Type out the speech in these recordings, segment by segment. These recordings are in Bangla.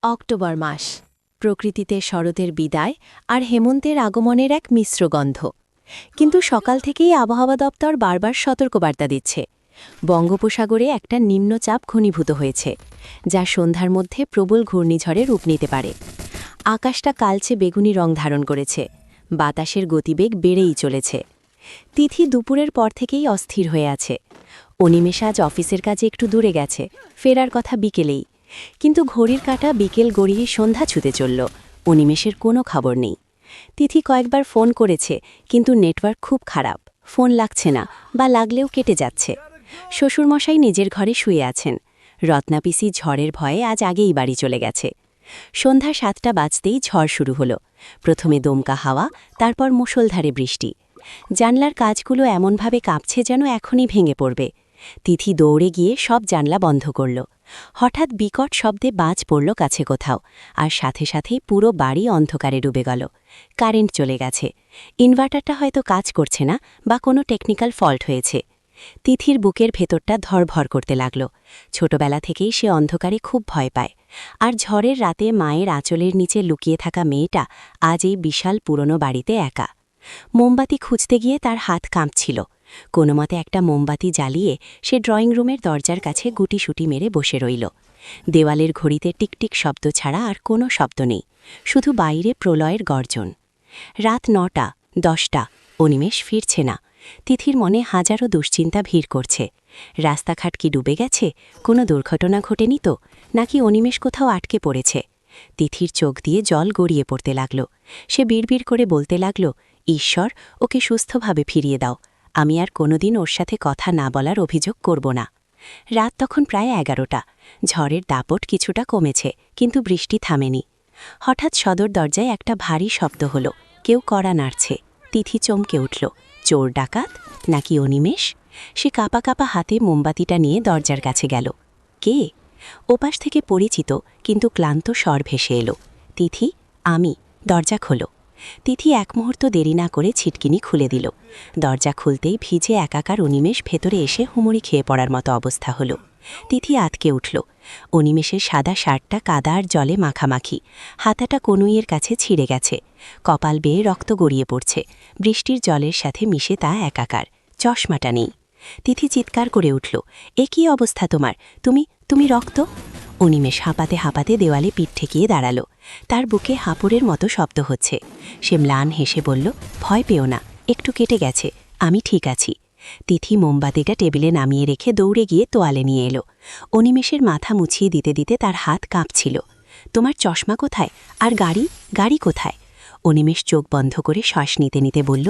অক্টোবর মাস প্রকৃতিতে শরতের বিদায় আর হেমন্তের আগমনের এক মিশ্র গন্ধ। কিন্তু সকাল থেকেই আবহাওয়া দপ্তর বারবার সতর্কবার্তা দিচ্ছে, বঙ্গোপসাগরে একটা নিম্নচাপ ঘনীভূত হয়েছে, যা সন্ধ্যার মধ্যে প্রবল ঘূর্ণিঝড়ে রূপ নিতে পারে। আকাশটা কালচে বেগুনি রং ধারণ করেছে, বাতাসের গতিবেগ বেড়েই চলেছে। তিথি দুপুরের পর থেকেই অস্থির হয়ে আছে। অনিমেষ আজ অফিসের কাজে একটু দূরে গেছে, ফেরার কথা বিকেলেই। কিন্তু ঘড়ির কাঁটা বিকেল গড়িয়ে সন্ধ্যা ছুতে চলল, অনিমেষের কোনো খবর নেই। তিথি কয়েকবার ফোন করেছে, কিন্তু নেটওয়ার্ক খুব খারাপ, ফোন লাগছে না, বা লাগলেও কেটে যাচ্ছে। শ্বশুরমশাই নিজের ঘরে শুয়ে আছেন। রত্নাপিসি ঝড়ের ভয়ে আজ আগেই বাড়ি চলে গেছে। সন্ধ্যা 7টা বাজতেই ঝড় শুরু হলো। প্রথমে দমকা হাওয়া, তারপর মুষলধারে বৃষ্টি। জানলার কাজগুলো এমনভাবে কাঁপছে যেন এখনই ভেঙে পড়বে। তিথি দৌড়ে গিয়ে সব জানলা বন্ধ করল। হঠাৎ বিকট শব্দে বাজ পড়ল কাছে কোথাও, আর সাথে সাথেই পুরো বাড়ি অন্ধকারে ডুবে গেল। কারেন্ট চলে গেছে। ইনভার্টারটা হয়তো কাজ করছে না, বা কোনো টেকনিক্যাল ফল্ট হয়েছে। তিথির বুকের ভেতরটা ধরভর করতে লাগল। ছোটবেলা থেকেই সে অন্ধকারে খুব ভয় পায়। আর ঝড়ের রাতে মায়ের আঁচলের নিচে লুকিয়ে থাকা মেয়েটা আজ এই বিশাল পুরনো বাড়িতে একা। মোমবাতি খুঁজতে গিয়ে তার হাত কাঁপছিল। কোনোমতে একটা মোমবাতি জ্বালিয়ে সে ড্রয়িং রুমের দরজার কাছে গুটিসুটি মেরে বসে রইল। দেওয়ালের ঘড়িতে টিকটিক শব্দ ছাড়া আর কোনো শব্দ নেই, শুধু বাইরে প্রলয়ের গর্জন। রাত 9টা, 10টা, অনিমেষ ফিরছে না। তিথির মনে হাজারো দুশ্চিন্তা ভিড় করছে। রাস্তাঘাট কি ডুবে গেছে? কোনো দুর্ঘটনা ঘটেনি তো? নাকি অনিমেষ কোথাও আটকে পড়েছে? তিথির চোখ দিয়ে জল গড়িয়ে পড়তে লাগল। সে বিড়বিড় করে বলতে লাগল, ঈশ্বর, ওকে সুস্থভাবে ফিরিয়ে দাও। আমি আর কোনোদিন ওর সাথে কথা না বলার অভিযোগ করব না। রাত তখন প্রায় 11টা। ঝড়ের দাপট কিছুটা কমেছে, কিন্তু বৃষ্টি থামেনি। হঠাৎ সদর দরজায় একটা ভারী শব্দ হলো, কেউ কড়া নাড়ছে। তিথি চমকে উঠল। চোর ডাকাত, নাকি অনিমেষ? সে কাঁপা কাঁপা হাতে মোমবাতিটা নিয়ে দরজার কাছে গেল। কে? ওপাশ থেকে পরিচিত কিন্তু ক্লান্ত স্বর ভেসে এলো, তিথি, আমি, দরজা খোলো। তিথি এক মুহূর্ত দেরি না করে ছিটকিনি খুলে দিল। দরজা খুলতেই ভিজে একাকার অনিমেষ ভেতরে এসে হুমড়ি খেয়ে পড়ার মতো অবস্থা হলো। তিথি আতকে উঠল। অনিমেষের সাদা শার্টটা কাদা আর জলে মাখামাখি, হাতাটা কনুইয়ের কাছে ছিঁড়ে গেছে, কপাল বেয়ে রক্ত গড়িয়ে পড়ছে, বৃষ্টির জলের সাথে মিশে তা একাকার। চশমাটা নেই। তিথি চিৎকার করে উঠল, এ কী অবস্থা তোমার? তুমি রক্ত! অনিমেষ হাঁপাতে হাঁপাতে দেওয়ালে পিঠ ঠেকিয়ে দাঁড়ালো। তার বুকে হাঁপুড়ের মতো শব্দ হচ্ছে। সে ম্লান হেসে বলল, ভয় পেও না, একটু কেটে গেছে, আমি ঠিক আছি। তিথি মোমবাতিটা টেবিলে নামিয়ে রেখে দৌড়ে গিয়ে তোয়ালে নিয়ে এলো। অনিমেষের মাথা মুছিয়ে দিতে দিতে তার হাত কাঁপছিল। তোমার চশমা কোথায়? আর গাড়ি কোথায়? অনিমেষ চোখ বন্ধ করে শ্বাস নিতে নিতে বলল,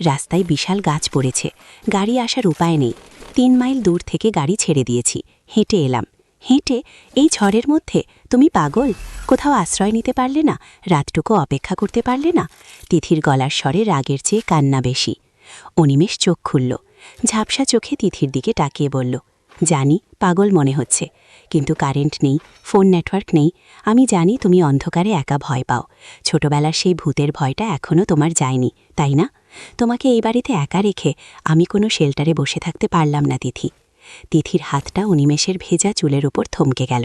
রাস্তায় বিশাল গাছ পড়েছে, গাড়ি আসার উপায় নেই। 3 মাইল দূর থেকে গাড়ি ছেড়ে দিয়েছি, হেঁটে এলাম। হেঁটে? এই ঝড়ের মধ্যে? তুমি পাগল? কোথাও আশ্রয় নিতে পারলে না? রাতটুকু অপেক্ষা করতে পারলে না? তিথির গলার স্বরে রাগের চেয়ে কান্না বেশি। অনিমেষ চোখ খুলল। ঝাপসা চোখে তিথির দিকে তাকিয়ে বলল, জানি পাগল মনে হচ্ছে, কিন্তু কারেন্ট নেই, ফোন নেটওয়ার্ক নেই। আমি জানি তুমি অন্ধকারে একা ভয় পাও। ছোটবেলার সেই ভূতের ভয়টা এখনও তোমার যায়নি, তাই না? তোমাকে এই বাড়িতে একা রেখে আমি কোনো শেল্টারে বসে থাকতে পারলাম না তিথি। তিথির হাতটা অনিমেষের ভেজা চুলের ওপর থমকে গেল।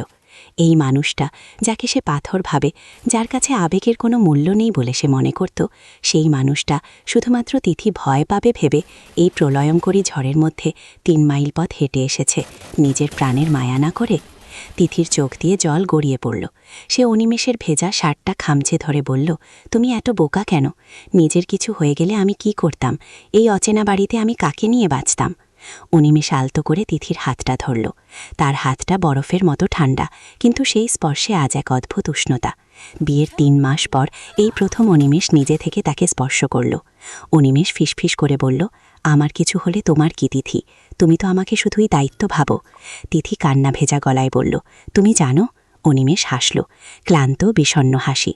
এই মানুষটা, যাকে সে পাথর ভাবে, যার কাছে আবেগের কোনো মূল্য নেই বলে সে মনে করত, সেই মানুষটা শুধুমাত্র তিথি ভয় পাবে ভেবে এই প্রলয়ঙ্করী ঝড়ের মধ্যে 3 মাইল পথ হেঁটে এসেছে, নিজের প্রাণের মায়া না করে। তিথির চোখ দিয়ে জল গড়িয়ে পড়ল। সে অনিমেষের ভেজা শার্টটা খামচে ধরে বলল, তুমি এত বোকা কেন? নিজের কিছু হয়ে গেলে আমি কি করতাম? এই অচেনা বাড়িতে আমি কাকে নিয়ে বাঁচতাম? অনিমেষ আলতো করে তিথির হাতটা ধরল। তার হাতটা বরফের মতো ঠান্ডা, কিন্তু সেই স্পর্শে আজ এক অদ্ভুত উষ্ণতা। বিয়ের 3 মাস পর এই প্রথম অনিমেষ নিজে থেকে তাকে স্পর্শ করল। অনিমেষ ফিসফিস করে বলল, আমার কিছু হলে তোমার কি তিথি? তুমি তো আমাকে শুধুই দায়িত্ব ভাবো। তিথি কান্না ভেজা গলায় বলল, তুমি জানো? অনিমেষ হাসল, ক্লান্ত বিষণ্ণ হাসি।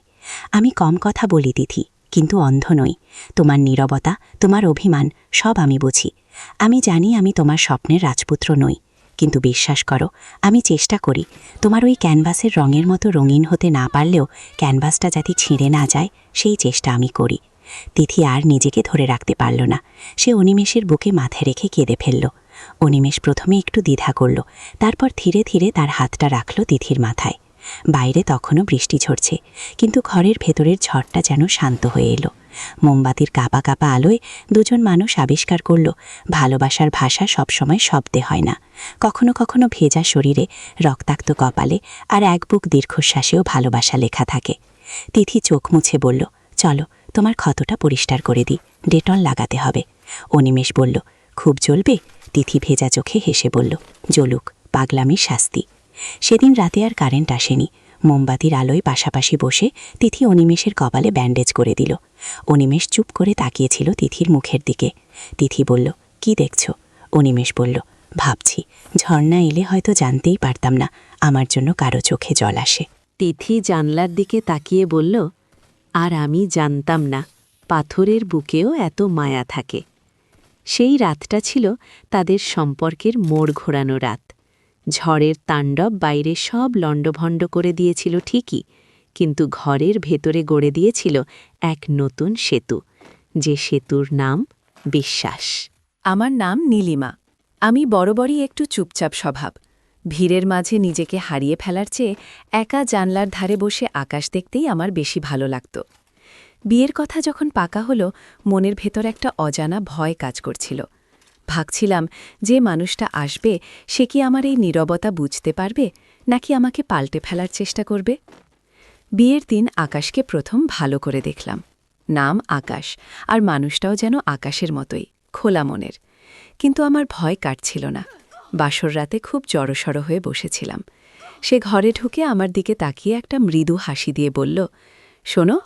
আমি কম কথা বলি তিথি, কিন্তু অন্ধ নই। তোমার নীরবতা, তোমার অভিমান, সব আমি বুঝি। আমি জানি আমি তোমার স্বপ্নের রাজপুত্র নই, কিন্তু বিশ্বাস করো, আমি চেষ্টা করি। তোমার ওই ক্যানভাসের রঙের মতো রঙিন হতে না পারলেও ক্যানভাসটা যাতে ছিঁড়ে না যায়, সেই চেষ্টা আমি করি। তিথি আর নিজেকে ধরে রাখতে পারল না। সে অনিমেষের বুকে মাথা রেখে কেঁদে ফেলল। অনিমেষ প্রথমে একটু দ্বিধা করল, তারপর ধীরে ধীরে তার হাতটা রাখল তিথির মাথায়। বাইরে তখনও বৃষ্টি ঝরছে, কিন্তু ঘরের ভেতরের ঝড়টা যেন শান্ত হয়ে এলো। মোমবাতির কাপা কাপা আলোয় দুজন মানুষ আবিষ্কার করল, ভালোবাসার ভাষা সবসময় শব্দে হয় না, কখনো কখনো ভেজা শরীরে, রক্তাক্ত কপালে আর এক বুক দীর্ঘশ্বাসেও ভালোবাসা লেখা থাকে। তিথি চোখ মুছে বলল, চলো তোমার ক্ষতটা পরিষ্কার করে দিই, ডেটল লাগাতে হবে। অনিমেষ বলল, খুব জ্বলবে? তিথি ভেজা চোখে হেসে বলল, জ্বলুক, পাগলামির শাস্তি। সেদিন রাতে আর কারেন্ট আসেনি। মোমবাতির আলোয় পাশাপাশি বসে তিথি অনিমেষের কপালে ব্যান্ডেজ করে দিল। অনিমেষ চুপ করে তাকিয়েছিল তিথির মুখের দিকে। তিথি বলল, কি দেখছ? অনিমেষ বলল, ভাবছি, ঝর্ণা এলে হয়তো জানতেই পারতাম না আমার জন্য কারো চোখে জল আসে। তিথি জানলার দিকে তাকিয়ে বলল, আর আমি জানতাম না পাথরের বুকেও এত মায়া থাকে। সেই রাতটা ছিল তাদের সম্পর্কের মোড় ঘোরানো রাত। ঝড়ের তাণ্ডব বাইরে সব লণ্ডভণ্ড করে দিয়েছিল ঠিকই, কিন্তু ঘরের ভেতরে গড়ে দিয়েছিল এক নতুন সেতু, যে সেতুর নাম বিশ্বাস। আমার নাম নীলিমা। আমি বরাবরই একটু চুপচাপ স্বভাব। ভিড়ের মাঝে নিজেকে হারিয়ে ফেলার চেয়ে একা জানলার ধারে বসে আকাশ দেখতেই আমার বেশি ভালো লাগত। বিয়ের কথা যখন পাকা হলো, মনের ভেতর একটা অজানা ভয় কাজ করছিল। ভাবছিলাম, যে মানুষটা আসবে সে কি আমার এই নীরবতা বুঝতে পারবে, নাকি আমাকে পাল্টে ফেলার চেষ্টা করবে। বিয়ের দিন আকাশকে প্রথম ভালো করে দেখলাম। নাম আকাশ, আর মানুষটাও যেন আকাশের মতোই, খোলা মনের। কিন্তু আমার ভয় কাটছিল না। বাসর রাতে খুব জড়সড় হয়ে বসেছিলাম। সে ঘরে ঢুকে আমার দিকে তাকিয়ে একটা মৃদু হাসি দিয়ে বলল, শোনো,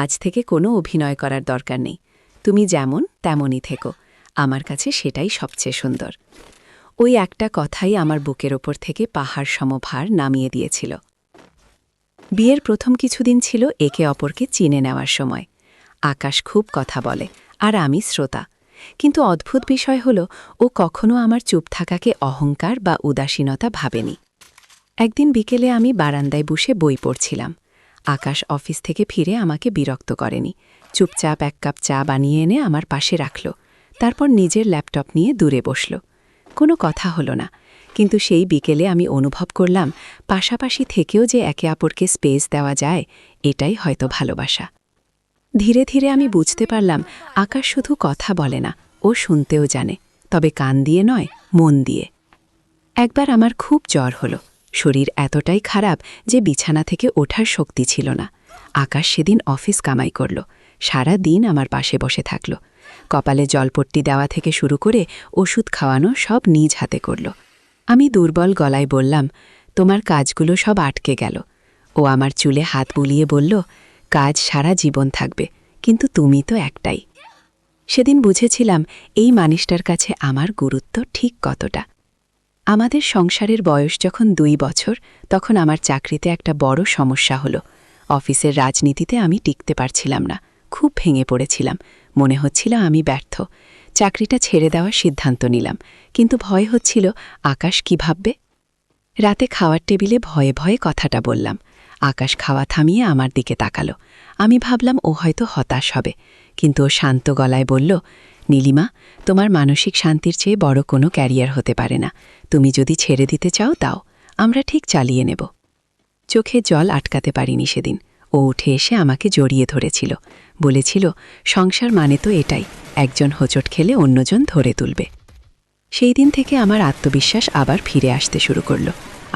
আজ থেকে কোনো অভিনয় করার দরকার নেই। তুমি যেমন তেমনই থেকো, আমার কাছে সেটাই সবচেয়ে সুন্দর। ওই একটা কথাই আমার বুকের ওপর থেকে পাহাড় সমভার নামিয়ে দিয়েছিল। বিয়ের প্রথম কিছুদিন ছিল একে অপরকে চিনে নেওয়ার সময়। আকাশ খুব কথা বলে, আর আমি শ্রোতা। কিন্তু অদ্ভুত বিষয় হল, ও কখনো আমার চুপ থাকাকে অহংকার বা উদাসীনতা ভাবেনি। একদিন বিকেলে আমি বারান্দায় বসে বই পড়ছিলাম। আকাশ অফিস থেকে ফিরে আমাকে বিরক্ত করেনি। চুপচাপ এক কাপ চা বানিয়ে এনে আমার পাশে রাখল। তারপর নিজের ল্যাপটপ নিয়ে দূরে বসল। কোনো কথা হলো না, কিন্তু সেই বিকেলে আমি অনুভব করলাম, পাশাপাশি থেকেও যে একে অপরকে স্পেস দেওয়া যায়, এটাই হয়তো ভালোবাসা। ধীরে ধীরে আমি বুঝতে পারলাম, আকাশ শুধু কথা বলে না, ও শুনতেও জানে, তবে কান দিয়ে নয়, মন দিয়ে। একবার আমার খুব জ্বর হলো। শরীর এতটাই খারাপ যে বিছানা থেকে ওঠার শক্তি ছিল না। আকাশ সেদিন অফিস কামাই করল, সারা দিন আমার পাশে বসে থাকল। কপালে জলপট্টি দেওয়া থেকে শুরু করে ওষুধ খাওয়ানো সব নিজ হাতে করল। আমি দুর্বল গলায় বললাম, তোমার কাজগুলো সব আটকে গেল। ও আমার চুলে হাত বুলিয়ে বলল, কাজ সারা জীবন থাকবে, কিন্তু তুমি তো একটাই। সেদিন বুঝেছিলাম এই মানুষটার কাছে আমার গুরুত্ব ঠিক কতটা। আমাদের সংসারের বয়স যখন 2 বছর, তখন আমার চাকরিতে একটা বড় সমস্যা হলো। অফিসের রাজনীতিতে আমি টিকতে পারছিলাম না, খুব ভেঙে পড়েছিলাম। মনে হচ্ছিল আমি ব্যর্থ। চাকরিটা ছেড়ে দেওয়ার সিদ্ধান্ত নিলাম, কিন্তু ভয় হচ্ছিল আকাশ কি ভাববে। রাতে খাওয়ার টেবিলে ভয়ে ভয়ে কথাটা বললাম। আকাশ খাওয়া থামিয়ে আমার দিকে তাকালো। আমি ভাবলাম ও হয়তো হতাশ হবে, কিন্তু ও শান্ত গলায় বলল, নীলিমা, তোমার মানসিক শান্তির চেয়ে বড় কোনো ক্যারিয়ার হতে পারে না। তুমি যদি ছেড়ে দিতে চাও দাও, আমরা ঠিক চালিয়ে নেব। চোখে জল আটকাতে পারিনি সেদিন। ও উঠে এসে আমাকে জড়িয়ে ধরেছিল, বলেছিল, সংসার মানে তো এটাই, একজন হোঁচট খেলে অন্যজন ধরে তুলবে। সেই দিন থেকে আমার আত্মবিশ্বাস আবার ফিরে আসতে শুরু করল।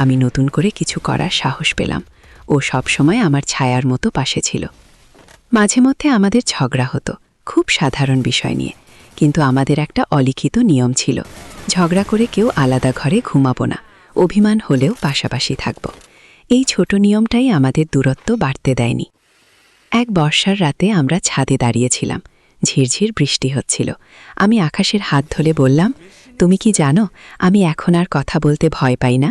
আমি নতুন করে কিছু করার সাহস পেলাম। ও সবসময় আমার ছায়ার মতো পাশে ছিল। মাঝে মধ্যে আমাদের ঝগড়া হতো, খুব সাধারণ বিষয় নিয়ে, কিন্তু আমাদের একটা অলিখিত নিয়ম ছিল, ঝগড়া করে কেউ আলাদা ঘরে ঘুমাবো না, অভিমান হলেও পাশাপাশি থাকব। এই ছোট নিয়মটাই আমাদের দূরত্ব বাড়তে দেয়নি। এক বর্ষার রাতে আমরা ছাদে দাঁড়িয়েছিলাম। ঝিরঝির বৃষ্টি হচ্ছিল। আমি আকাশের হাত ধরে বললাম, তুমি কি জানো, আমি এখন আর কথা বলতে ভয় পাই না।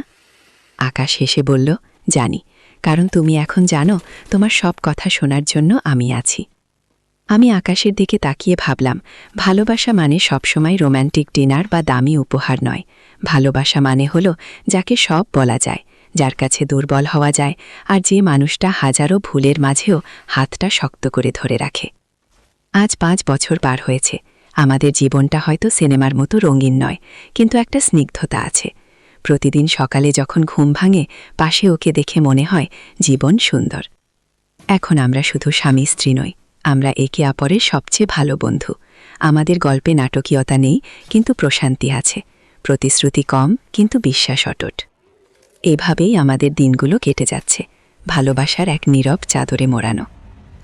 আকাশ হেসে বলল, জানি, কারণ তুমি এখন জানো তোমার সব কথা শোনার জন্য আমি আছি। আমি আকাশের দিকে তাকিয়ে ভাবলাম, ভালোবাসা মানে সবসময় রোম্যান্টিক ডিনার বা দামি উপহার নয়। ভালোবাসা মানে হলো যাকে সব বলা যায়, যার কাছে দুর্বল হওয়া যায়, আর যে মানুষটা হাজারো ভুলের মাঝেও হাতটা শক্ত করে ধরে রাখে। আজ 5 বছর পার হয়েছে। আমাদের জীবনটা হয়তো সিনেমার মতো রঙিন নয়, কিন্তু একটা স্নিগ্ধতা আছে। প্রতিদিন সকালে যখন ঘুম ভাঙে পাশে ওকে দেখে মনে হয় জীবন সুন্দর। এখন আমরা শুধু স্বামী স্ত্রী নই, আমরা একে অপরের সবচেয়ে ভালো বন্ধু। আমাদের গল্পে নাটকীয়তা নেই, কিন্তু প্রশান্তি আছে, প্রতিশ্রুতি কম কিন্তু বিশ্বাস অটুট। এভাবেই আমাদের দিনগুলো কেটে যাচ্ছে, ভালোবাসার এক নীরব চাদরে মোড়ানো।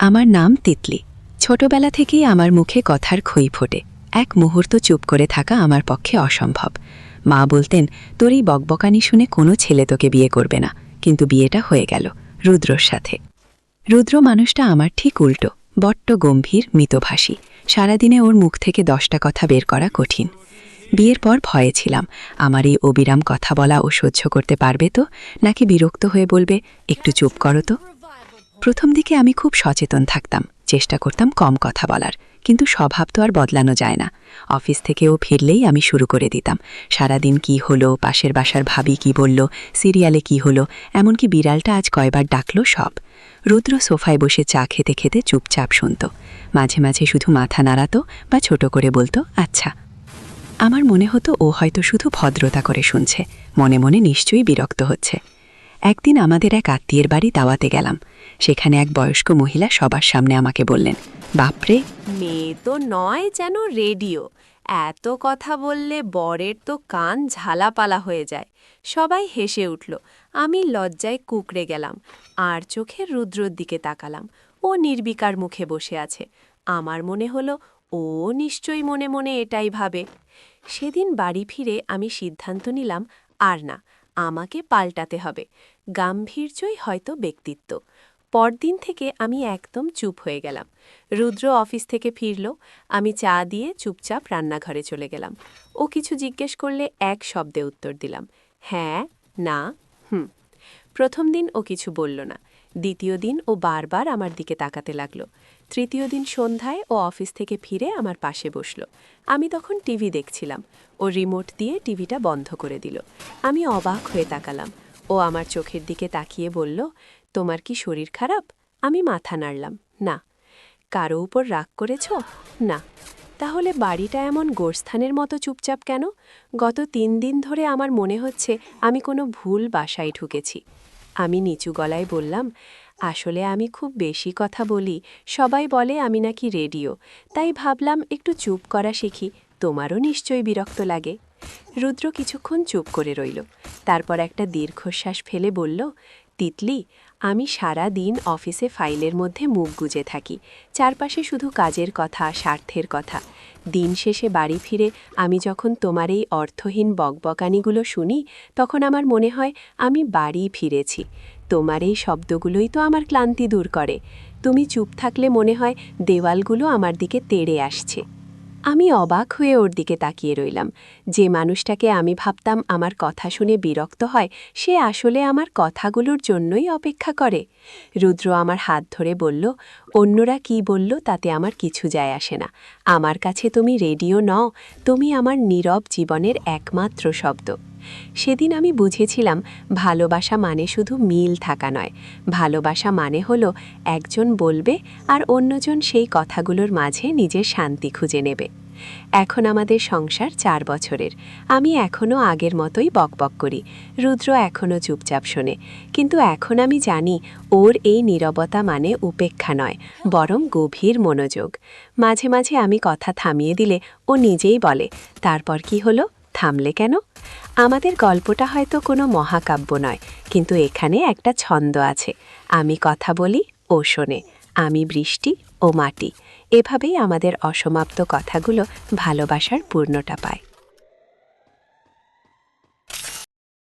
আমার নাম তিতলি। ছোটবেলা থেকেই আমার মুখে কথার খই ফোটে। এক মুহূর্ত চুপ করে থাকা আমার পক্ষে অসম্ভব। মা বলতেন, তোর এই বকবকানি শুনে কোনো ছেলে তোকে বিয়ে করবে না, কিন্তু বিয়েটা হয়ে গেল রুদ্রর সাথে। রুদ্র মানুষটা আমার ঠিক উল্টো, বড্ড গম্ভীর, মিতভাষী। সারাদিনে ওর মুখ থেকে 10টা কথা বের করা কঠিন। বিয়ের পর ভয়ে ছিলাম, আমার এই অবিরাম কথা বলা ও সহ্য করতে পারবে তো, নাকি বিরক্ত হয়ে বলবে একটু চুপ করো তো। প্রথম দিকে আমি খুব সচেতন থাকতাম, চেষ্টা করতাম কম কথা বলার, কিন্তু স্বভাব তো আর বদলানো যায় না। অফিস থেকে ও ফিরলেই আমি শুরু করে দিতাম, সারাদিন কি হলো, পাশের বাসার ভাবি কি বলল, সিরিয়ালে কি হলো, এমনকি বিড়ালটা আজ কয়বার ডাকলো সব। রুদ্র সোফায় বসে চা খেতে খেতে চুপচাপ শুনত, মাঝে মাঝে শুধু মাথা নাড়াতো বা ছোট করে বলতো আচ্ছা। আমার মনে হতো ও হয়তো শুধু ভদ্রতা করে শুনছে, মনে মনে নিশ্চয়ই বিরক্ত হচ্ছে। একদিন আমাদের এক আত্মীয়ের বাড়ি দাওয়াতে গেলাম। সেখানে এক বয়স্ক মহিলা সবার সামনে আমাকে বললেন, বাপরে, মেয়ে তো নয়, যেন রেডিও। এত কথা বললে বরের তো কান ঝালাপালা হয়ে যায়। সবাই হেসে উঠল। আমি লজ্জায় কুঁকড়ে গেলাম, আর চোখে রুদ্রর দিকে তাকালাম। ও নির্বিকার মুখে বসে আছে। আমার মনে হলো ও নিশ্চয়ই মনে মনে এটাই ভাবে। সেদিন বাড়ি ফিরে আমি সিদ্ধান্ত নিলাম, আর না, আমাকে পাল্টাতে হবে। গাম্ভীর্যই হয়তো ব্যক্তিত্ব। পরদিন থেকে আমি একদম চুপ হয়ে গেলাম। রুদ্র অফিস থেকে ফিরল, আমি চা দিয়ে চুপচাপ রান্নাঘরে চলে গেলাম। ও কিছু জিজ্ঞেস করলে এক শব্দে উত্তর দিলাম, হ্যাঁ, না, হুম। প্রথম দিন ও কিছু বলল না। দ্বিতীয় দিন ও বারবার আমার দিকে তাকাতে লাগলো। তৃতীয় দিন সন্ধ্যায় ও অফিস থেকে ফিরে আমার পাশে বসল। আমি তখন টিভি দেখছিলাম। ও রিমোট দিয়ে টিভিটা বন্ধ করে দিল। আমি অবাক হয়ে তাকালাম। ও আমার চোখের দিকে তাকিয়ে বলল, তোমার কি শরীর খারাপ? আমি মাথা নাড়লাম, না। কারো উপর রাগ করেছ? না। তাহলে বাড়িটা এমন গোরস্থানের মতো চুপচাপ কেন? গত 3 দিন ধরে আমার মনে হচ্ছে আমি কোনো ভুল বাসায় ঢুকেছি। আমি নিচু গলায় বললাম, আসলে আমি খুব বেশি কথা বলি। সবাই বলে আমি নাকি রেডিও, তাই ভাবলাম একটু চুপ করা শিখি। তোমারও নিশ্চয়ই বিরক্ত লাগে। রুদ্র কিছুক্ষণ চুপ করে রইল। তারপর একটা দীর্ঘশ্বাস ফেলে বলল, তিতলি, আমি সারা দিন অফিসে ফাইলের মধ্যে মুখ গুজে থাকি। চারপাশে শুধু কাজের কথা, স্বার্থের কথা। দিন শেষে বাড়ি ফিরে আমি যখন তোমার এই অর্থহীন বকবকানিগুলো শুনি, তখন আমার মনে হয় আমি বাড়ি ফিরেছি। তোমার এই শব্দগুলোই তো আমার ক্লান্তি দূর করে। তুমি চুপ থাকলে মনে হয় দেওয়ালগুলো আমার দিকে তেড়ে আসছে। আমি অবাক হয়ে ওর দিকে তাকিয়ে রইলাম। যে মানুষটাকে আমি ভাবতাম আমার কথা শুনে বিরক্ত হয়, সে আসলে আমার কথাগুলোর জন্যই অপেক্ষা করে। রুদ্র আমার হাত ধরে বলল, অন্যরা কি বলল তাতে আমার কিছু যায় আসে না। আমার কাছে তুমি রেডিও নও, তুমি আমার নীরব জীবনের একমাত্র শব্দ। সেদিন আমি বুঝেছিলাম, ভালোবাসা মানে শুধু মিল থাকা নয়। ভালোবাসা মানে হলো একজন বলবে আর অন্যজন সেই কথাগুলোর মাঝে নিজের শান্তি খুঁজে নেবে। এখন আমাদের সংসার 4 বছরের। আমি এখনও আগের মতোই বকবক করি। রুদ্র এখনও চুপচাপ শোনে। কিন্তু এখন আমি জানি, ওর এই নীরবতা মানে উপেক্ষা নয়, বরং গভীর মনোযোগ। মাঝে মাঝে আমি কথা থামিয়ে দিলে ও নিজেই বলে, তারপর কি হলো? থামলে কেন? আমাদের গল্পটা হয়তো কোনো মহাকাব্য নয়, কিন্তু এখানে একটা ছন্দ আছে। আমি কথা বলি, ও শোনে। আমি বৃষ্টি, ও মাটি। এভাবেই আমাদের অসমাপ্ত কথাগুলো ভালোবাসার পূর্ণতা পায়।